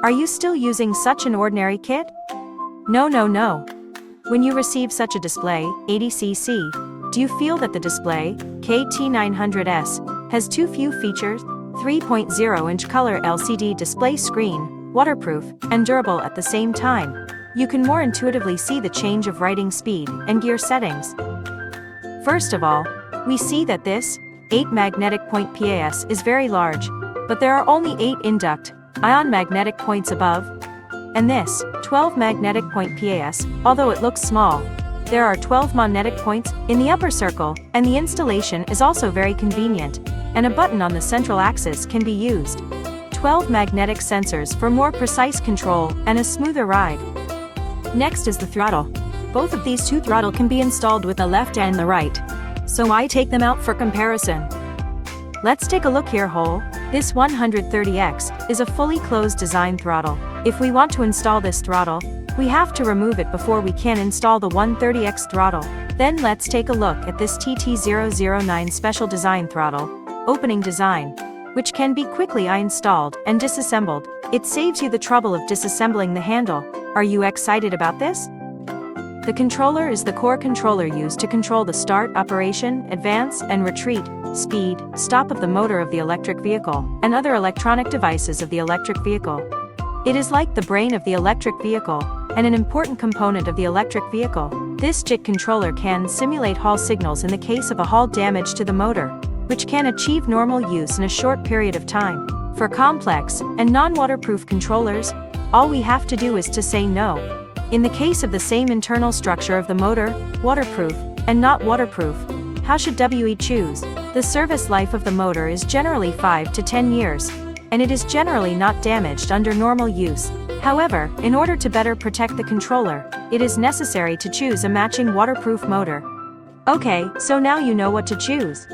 Are you still using such an ordinary kit? No, no, no. When you receive such a display, 80cc, do you feel that the display, KT900S, has too few features? 3.0-inch color LCD display screen, waterproof, and durable at the same time. You can more intuitively see the change of writing speed and gear settings. First of all, we see that this 8 magnetic point PAS is very large, but there are only 8 induct ion magnetic points above, and this 12 magnetic point PAS, although it looks small, there are 12 magnetic points in the upper circle, and the installation is also very convenient, and a button on the central axis can be used. 12 magnetic sensors for more precise control and a smoother ride. Next is the throttle. Both of these two throttle can be installed with the left and the right, so I take them out for comparison. Let's take a look here. This 130X is a fully closed design throttle. If we want to install this throttle, we have to remove it before we can install the 130X throttle. Then let's take a look at this TT009 special design throttle, opening design, which can be quickly installed and disassembled. It saves you the trouble of disassembling the handle. Are you excited about this? The controller is the core controller used to control the start, operation, advance, and retreat, speed, stop of the motor of the electric vehicle, and other electronic devices of the electric vehicle. It is like the brain of the electric vehicle, and an important component of the electric vehicle. This JIT controller can simulate Hall signals in the case of a Hall damage to the motor, which can achieve normal use in a short period of time. For complex and non-waterproof controllers, all we have to do is to say no. In the case of the same internal structure of the motor, waterproof and not waterproof, how should we choose? The service life of the motor is generally 5 to 10 years, and it is generally not damaged under normal use. However, in order to better protect the controller, it is necessary to choose a matching waterproof motor. Okay, so now you know what to choose.